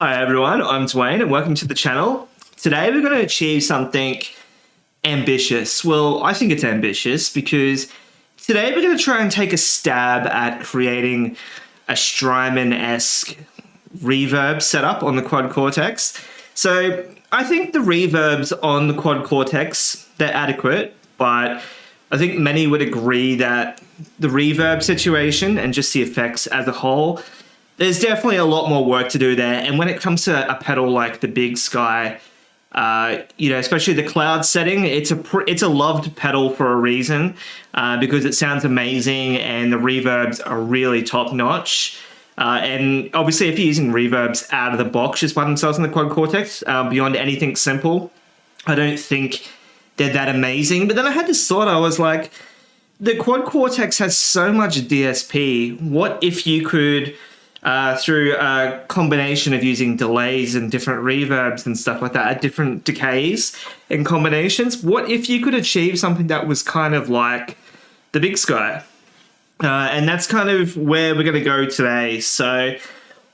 Hi everyone, I'm Dwayne and welcome to the channel. Today we're going to achieve something ambitious. Well, I think it's ambitious because today we're going to try and take a stab at creating a Strymon-esque reverb setup on the Quad Cortex. So I think the reverbs on the Quad Cortex, they're adequate, but I think many would agree that the reverb situation and just the effects as a whole, there's definitely a lot more work to do there. And when it comes to a pedal like the Big Sky, especially the cloud setting, it's a loved pedal for a reason because it sounds amazing and the reverbs are really top notch. And obviously, if you're using reverbs out of the box just by themselves in the Quad Cortex, beyond anything simple, I don't think they're that amazing. But then I had this thought, I was like, the Quad Cortex has so much DSP. What if you could, through a combination of using delays and different reverbs and stuff like that, different decays and combinations, what if you could achieve something that was kind of like the Big Sky? And that's kind of where we're going to go today. So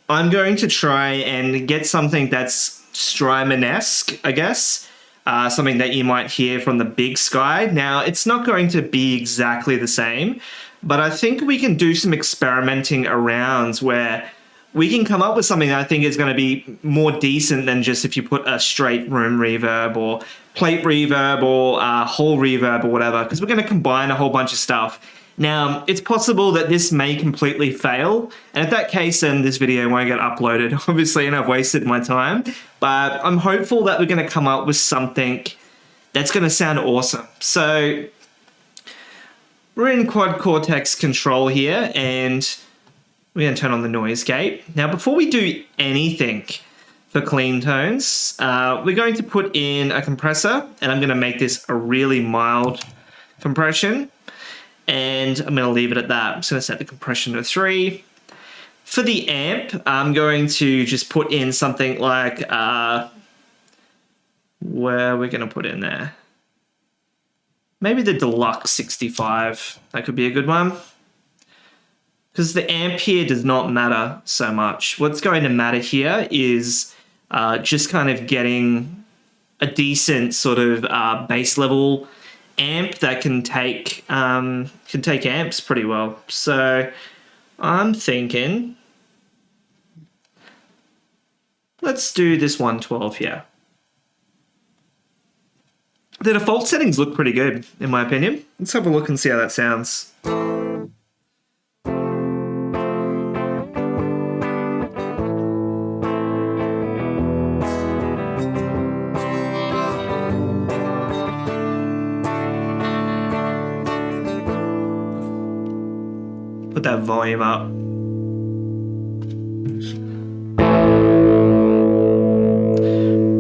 I'm going to try and get something that's Strymon-esque, I guess. Something that you might hear from the Big Sky. Now, it's not going to be exactly the same, but I think we can do some experimenting around where we can come up with something that I think is going to be more decent than just if you put a straight room reverb or plate reverb or whole reverb or whatever, because we're going to combine a whole bunch of stuff. Now, it's possible that this may completely fail, and if that case, then this video won't get uploaded, obviously, and I've wasted my time. But I'm hopeful that we're going to come up with something that's going to sound awesome. So we're in Quad Cortex control here, and we're going to turn on the noise gate. Now, before we do anything for clean tones, we're going to put in a compressor, and I'm going to make this a really mild compression. And I'm going to leave it at that. I'm just going to set the compression to 3. For the amp, I'm going to just put in something like, where we're going to put in there? Maybe the Deluxe 65. That could be a good one. Because the amp here does not matter so much. What's going to matter here is just kind of getting a decent sort of bass level amp that can take amps pretty well. So I'm thinking, let's do this 112 here. The default settings look pretty good, in my opinion. Let's have a look and see how that sounds. Put that volume up.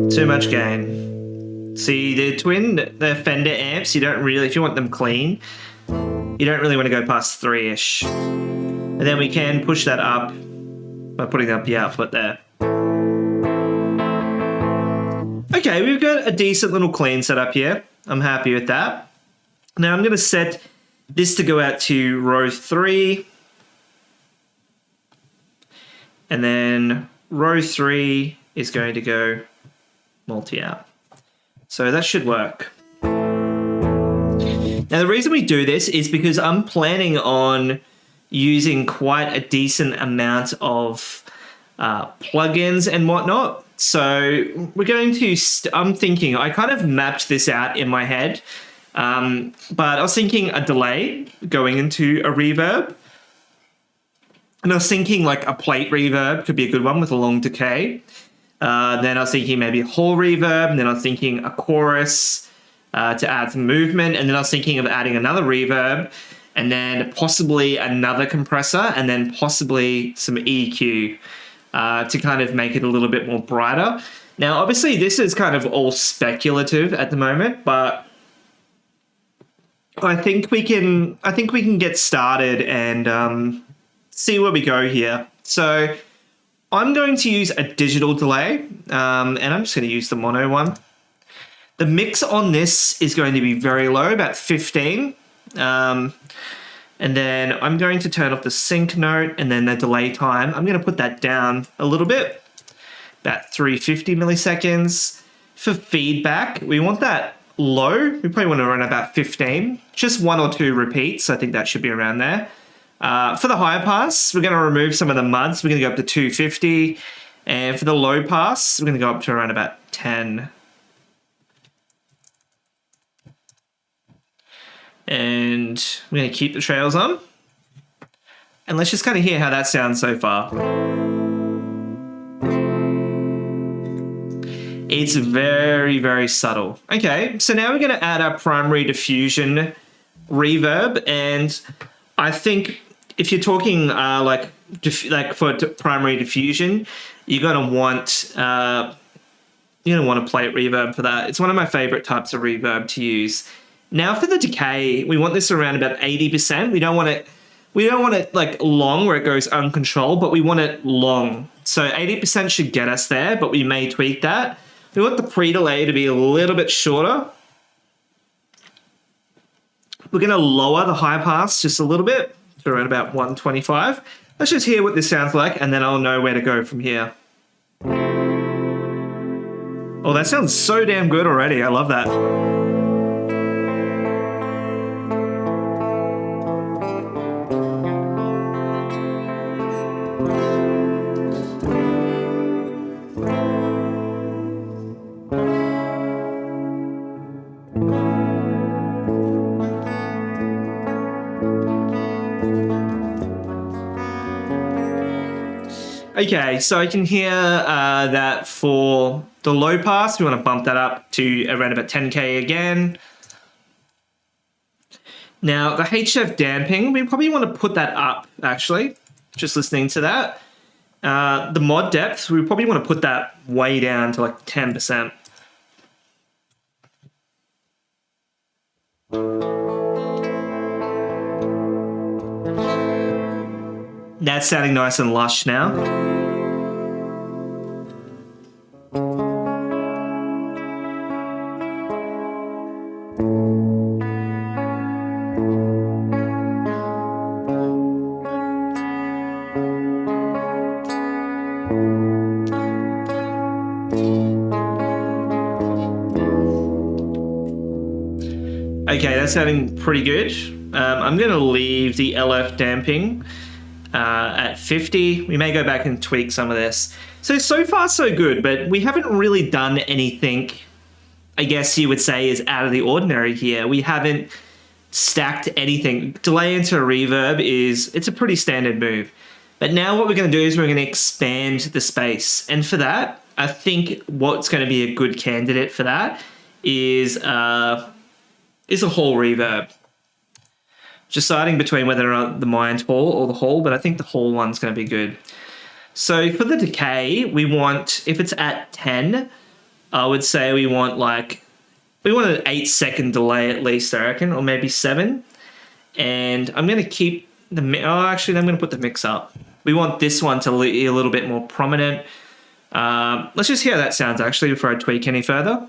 Too much gain. See, the Fender amps, you don't really, if you want them clean, you don't really want to go past 3-ish. And then we can push that up by putting up the output there. Okay, we've got a decent little clean setup here. I'm happy with that. Now I'm going to set this to go out to row 3. And then row 3 is going to go multi-out. So that should work. Now the reason we do this is because I'm planning on using quite a decent amount of plugins and whatnot. So we're going to, I'm thinking, I kind of mapped this out in my head. But I was thinking a delay going into a reverb. And I was thinking like a plate reverb could be a good one with a long decay. Then I was thinking maybe a whole reverb. And then I was thinking a chorus to add some movement. And then I was thinking of adding another reverb. And then possibly another compressor. And then possibly some EQ to kind of make it a little bit more brighter. Now, obviously, this is kind of all speculative at the moment. But I think we can get started and see where we go here. So I'm going to use a digital delay, and I'm just going to use the mono one. The mix on this is going to be very low, about 15. And then I'm going to turn off the sync note and then the delay time. I'm going to put that down a little bit. about 350 milliseconds. For feedback, we want that low. We probably want to run about 15, just 1 or 2 repeats. I think that should be around there. For the high pass, we're going to remove some of the muds. We're going to go up to 250. And for the low pass, we're going to go up to around about 10. And we're going to keep the trails on. And let's just kind of hear how that sounds so far. It's very, very subtle. Okay, so now we're going to add our primary diffusion reverb. And I think if you're talking like for primary diffusion, you're going to want a plate reverb for that. It's one of my favorite types of reverb to use. Now for the decay, we want this around about 80%. We don't want it like long where it goes uncontrolled, but we want it long. So 80% should get us there, but we may tweak that. We want the pre-delay to be a little bit shorter. We're going to lower the high pass just a little bit to around about 125. Let's just hear what this sounds like, and then I'll know where to go from here. Oh, that sounds so damn good already. I love that. Okay, so I can hear that for the low pass, we want to bump that up to around about 10K again. Now, the HF damping, we probably want to put that up, actually, just listening to that. The mod depth, we probably want to put that way down to like 10%. That's sounding nice and lush now. Okay, that's sounding pretty good. I'm going to leave the LF damping at 50. We may go back and tweak some of this. So far so good, but we haven't really done anything, I guess you would say, is out of the ordinary here. We haven't stacked anything. Delay into a reverb it's a pretty standard move. But now what we're going to do is we're going to expand the space. And for that, I think what's going to be a good candidate for that is a hall reverb. Deciding between whether or not the mind hall or the hall, but I think the hall one's going to be good. So for the decay, we want, if it's at 10, I would say we want an 8-second delay at least, I reckon, or maybe 7. And I'm going to keep I'm going to put the mix up. We want this one to be a little bit more prominent. Let's just hear how that sounds actually before I tweak any further.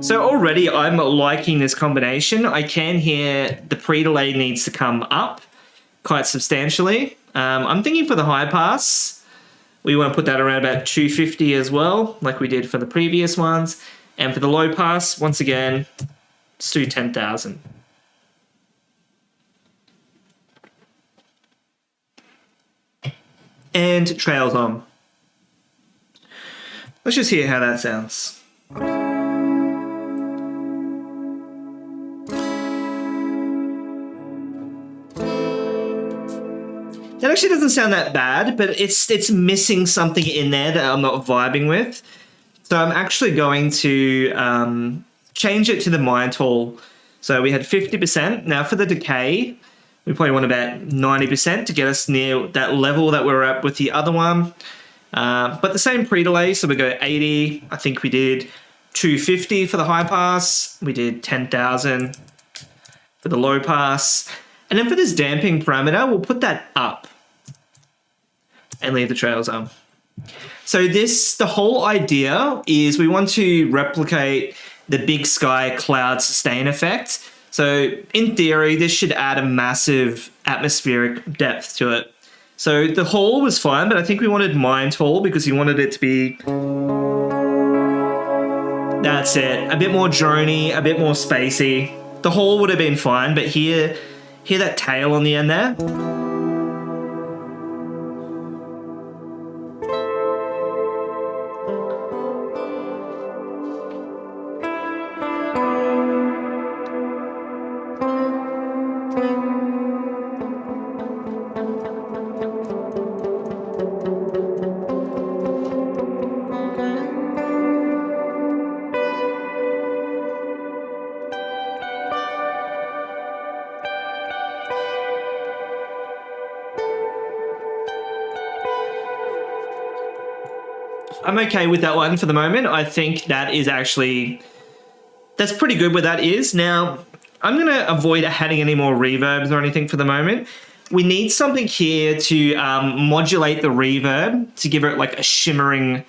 So already I'm liking this combination. I can hear the pre-delay needs to come up quite substantially. I'm thinking for the high pass, we want to put that around about 250 as well, like we did for the previous ones. And for the low pass, once again, let's do 10,000. And trails on. Let's just hear how that sounds. That actually doesn't sound that bad, but it's missing something in there that I'm not vibing with. So I'm actually going to change it to the mind hall. So we had 50%. Now for the decay, We probably want about 90% to get us near that level that we were at with the other one. But the same pre-delay, so we go 80. I think we did 250 for the high pass. We did 10,000 for the low pass. And then for this damping parameter, we'll put that up and leave the trails on. So the whole idea is we want to replicate the big sky cloud sustain effect. So in theory, this should add a massive atmospheric depth to it. So the hall was fine, but I think we wanted mind hall because we wanted it to be, that's it, a bit more droney, a bit more spacey. The hall would have been fine, but hear that tail on the end there? I'm okay with that one for the moment. I think that is actually, that's pretty good where that is. Now, I'm going to avoid adding any more reverbs or anything for the moment. We need something here to modulate the reverb to give it like a shimmering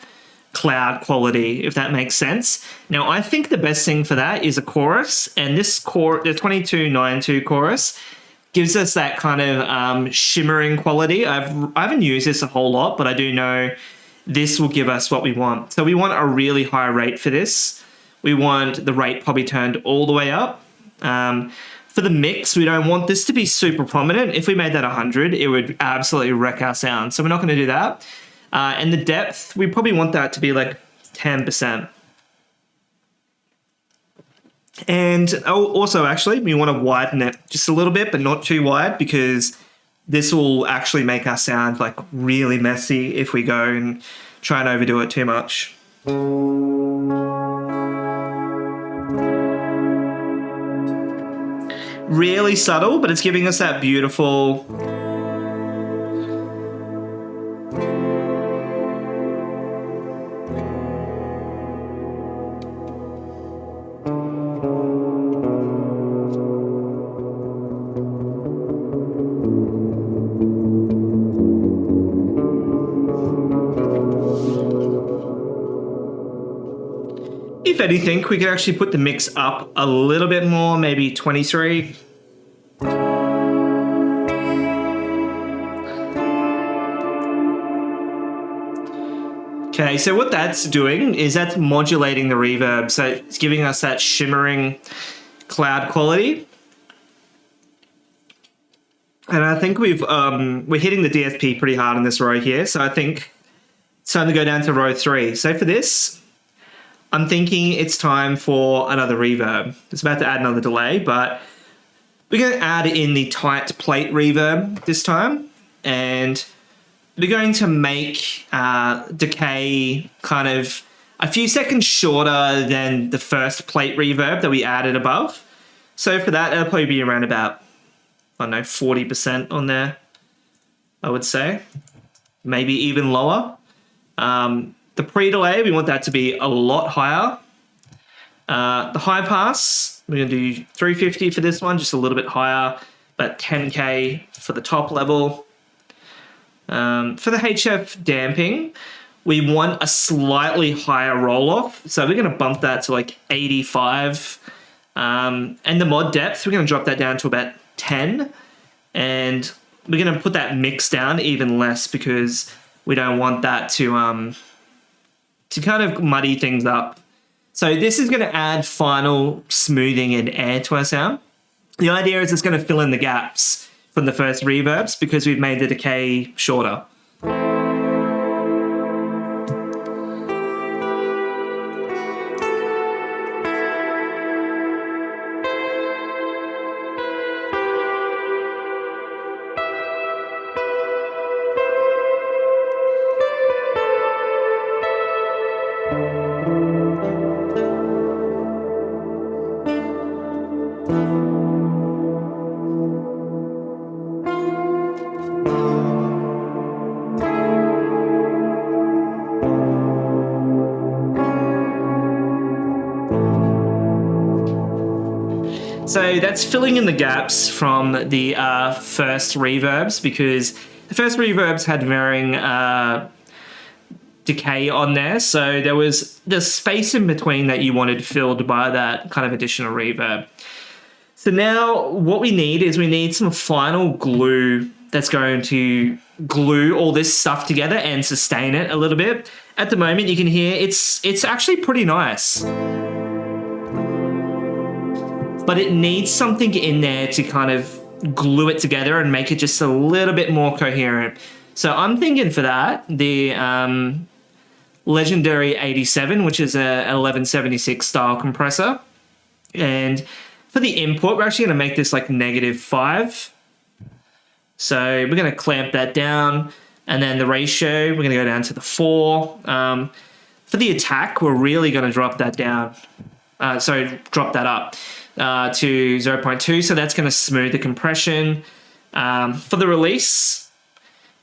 cloud quality, if that makes sense. Now, I think the best thing for that is a chorus, and this the 2292 chorus gives us that kind of shimmering quality. I haven't used this a whole lot, but I do know this will give us what we want. So we want a really high rate for this. We want the rate probably turned all the way up. For the mix, we don't want this to be super prominent. If we made that 100, it would absolutely wreck our sound. So we're not going to do that. And the depth, we probably want that to be like 10%. And also, actually, we want to widen it just a little bit, but not too wide, because this will actually make our sound like really messy if we go and try and overdo it too much. Really subtle, but it's giving us that beautiful if anything, we could actually put the mix up a little bit more, maybe 23. Okay, so what that's doing is that's modulating the reverb. So it's giving us that shimmering cloud quality. And I think we're hitting the DSP pretty hard in this row here. So I think it's time to go down to row 3. So for this, I'm thinking it's time for another reverb. It's about to add another delay, but we're going to add in the tight plate reverb this time. And we're going to make decay kind of a few seconds shorter than the first plate reverb that we added above. So for that, it'll probably be around about, I don't know, 40% on there, I would say. Maybe even lower. The pre-delay, we want that to be a lot higher. The high pass, we're going to do 350 for this one, just a little bit higher, but 10K for the top level. For the HF damping, we want a slightly higher roll-off, so we're going to bump that to like 85. And the mod depth, we're going to drop that down to about 10. And we're going to put that mix down even less because we don't want that to kind of muddy things up. So this is going to add final smoothing and air to our sound. The idea is it's going to fill in the gaps from the first reverbs because we've made the decay shorter. So that's filling in the gaps from the first reverbs, because the first reverbs had varying decay on there. So there was the space in between that you wanted filled by that kind of additional reverb. So now what we need is we need some final glue that's going to glue all this stuff together and sustain it a little bit. At the moment, you can hear it's actually pretty nice. But it needs something in there to kind of glue it together and make it just a little bit more coherent. So I'm thinking for that, the legendary 87, which is a 1176 style compressor. And for the input, we're actually going to make this like -5. So we're going to clamp that down. And then the ratio, we're going to go down to the 4. For the attack, we're really going to drop that down. Drop that up to 0.2. So that's going to smooth the compression. For the release,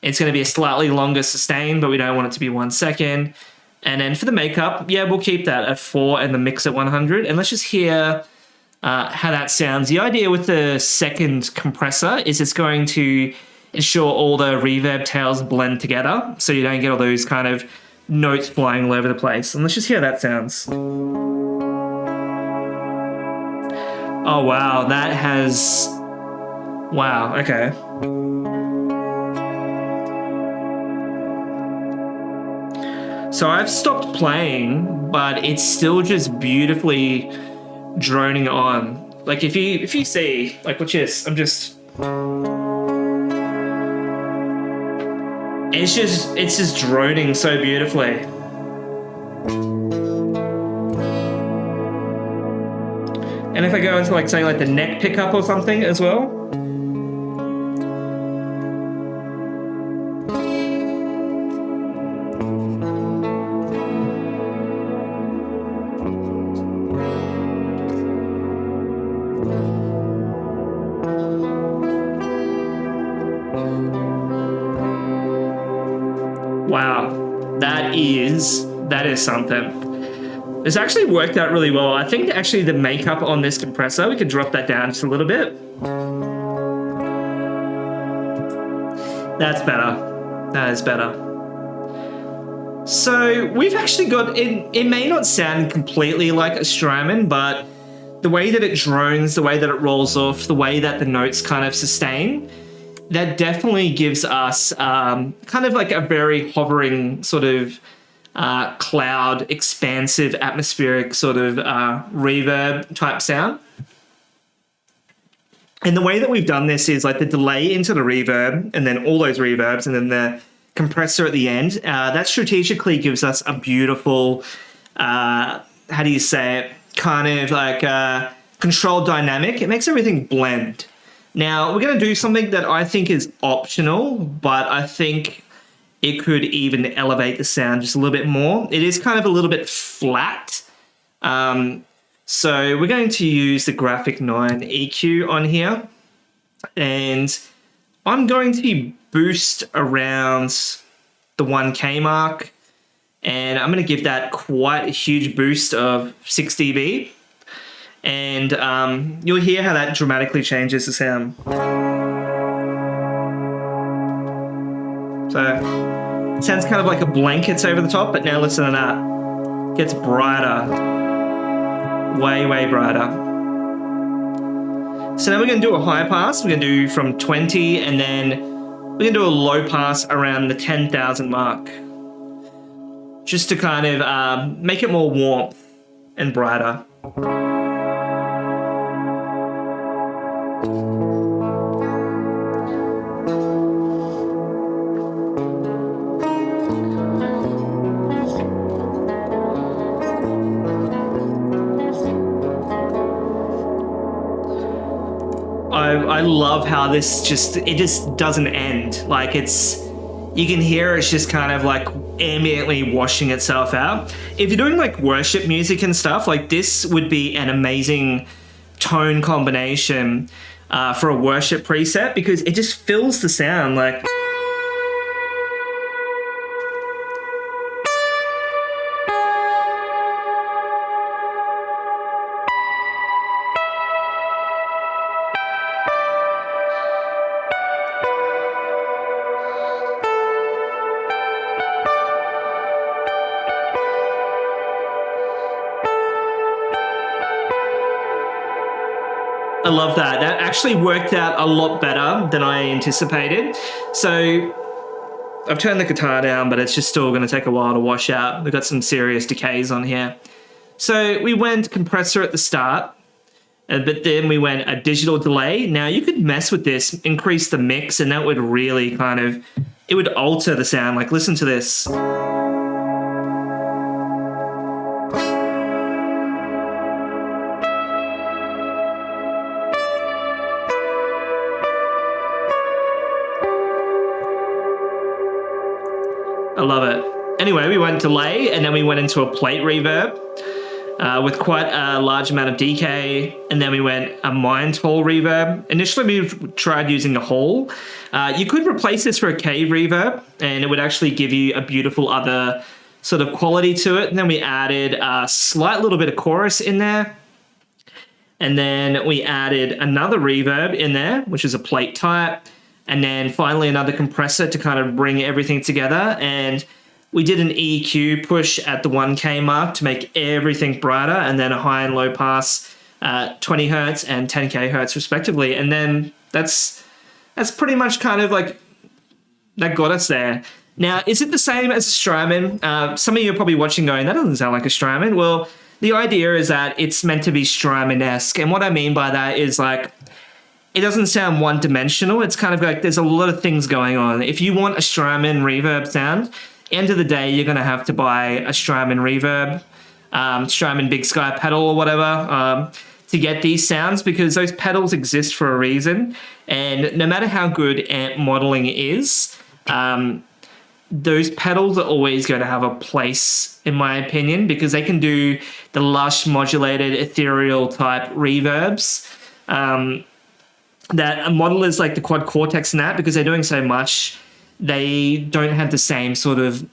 it's going to be a slightly longer sustain, but we don't want it to be 1 second. And then for the makeup, yeah, we'll keep that at 4 and the mix at 100. And let's just hear how that sounds. The idea with the second compressor is it's going to ensure all the reverb tails blend together, so you don't get all those kind of notes flying all over the place. And let's just hear how that sounds. Oh, wow, that has... Wow, okay. So I've stopped playing, but it's still just beautifully droning on. Like if you see, like watch this, it's just droning so beautifully. And if I go into like something like the neck pickup or something as well. Wow, that is something. It's actually worked out really well. I think actually the makeup on this compressor, we could drop that down just a little bit. That's better. That is better. So we've actually got, it may not sound completely like a Strymon, but the way that it drones, the way that it rolls off, the way that the notes kind of sustain, that definitely gives us kind of like a very hovering sort of cloud, expansive, atmospheric sort of reverb type sound. And the way that we've done this is like the delay into the reverb and then all those reverbs and then the compressor at the end. That strategically gives us a beautiful, how do you say it, kind of like controlled dynamic. It makes everything blend. Now, we're going to do something that I think is optional, but I think it could even elevate the sound just a little bit more. It is kind of a little bit flat. So we're going to use the Graphic 9 EQ on here. And I'm going to boost around the 1K mark. And I'm going to give that quite a huge boost of 6 dB. And you'll hear how that dramatically changes the sound. So it sounds kind of like a blankets over the top, but now listen to that. It gets brighter. Way, way brighter. So now we're going to do a high pass. We're going to do from 20, and then we're going to do a low pass around the 10,000 mark. Just to kind of make it more warmth and brighter. I love how this just doesn't end. Like you can hear it's just kind of like ambiently washing itself out. If you're doing like worship music and stuff, like this would be an amazing tone combination for a worship preset, because it just fills the sound like. love that. That actually worked out a lot better than I anticipated. So I've turned the guitar down, but it's just still going to take a while to wash out. We've got some serious decays on here. So we went compressor at the start, but then we went a digital delay. Now you could mess with this, increase the mix, and that would really kind of, it would alter the sound. Like, listen to this. I love it. Anyway, we went delay, and then we went into a plate reverb with quite a large amount of decay, and then we went a mind hall reverb. Initially, we tried using a hall. You could replace this for a cave reverb, and it would actually give you a beautiful other sort of quality to it. And then we added a slight little bit of chorus in there. And then we added another reverb in there, which is a plate type. And then finally another compressor to kind of bring everything together. And we did an EQ push at the 1K mark to make everything brighter, and then a high and low pass, 20 hertz and 10K hertz respectively. And then that's pretty much kind of like, that got us there. Now, is it the same as a Strymon? Some of you are probably watching going, that doesn't sound like a Strymon. Well, the idea is that it's meant to be Strymon-esque. And what I mean by that is like, it doesn't sound one-dimensional. It's kind of like there's a lot of things going on. If you want a Strymon reverb sound, end of the day, you're going to have to buy a Strymon reverb, Strymon Big Sky pedal or whatever to get these sounds, because those pedals exist for a reason. And no matter how good amp modeling is, those pedals are always going to have a place, in my opinion, because they can do the lush, modulated, ethereal type reverbs. That modelers like the Quad Cortex and that, because they're doing so much, they don't have the same sort of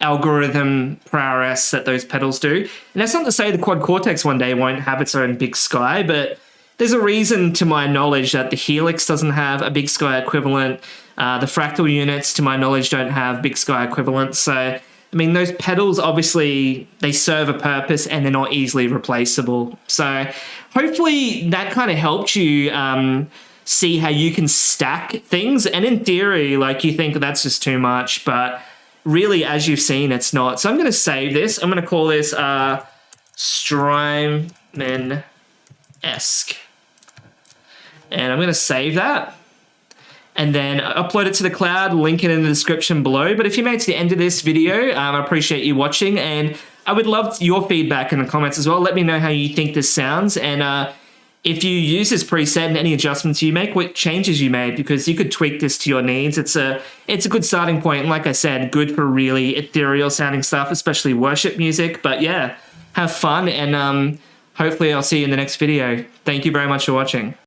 algorithm prowess that those pedals do. And that's not to say the Quad Cortex one day won't have its own Big Sky, but there's a reason, to my knowledge, that the Helix doesn't have a Big Sky equivalent. The Fractal units, to my knowledge, don't have Big Sky equivalents. So, I mean, those pedals, obviously, they serve a purpose and they're not easily replaceable. So hopefully that kind of helped you see how you can stack things. And in theory, like, you think that's just too much, but really, as you've seen, it's not. So I'm going to save this. I'm going to call this Strymon-esque. And I'm going to save that. And then upload it to the cloud, link it in the description below. But if you made it to the end of this video, I appreciate you watching. And I would love your feedback in the comments as well. Let me know how you think this sounds. And if you use this preset and any adjustments you make, what changes you made, because you could tweak this to your needs. It's a good starting point. And like I said, good for really ethereal sounding stuff, especially worship music. But yeah, have fun. And hopefully I'll see you in the next video. Thank you very much for watching.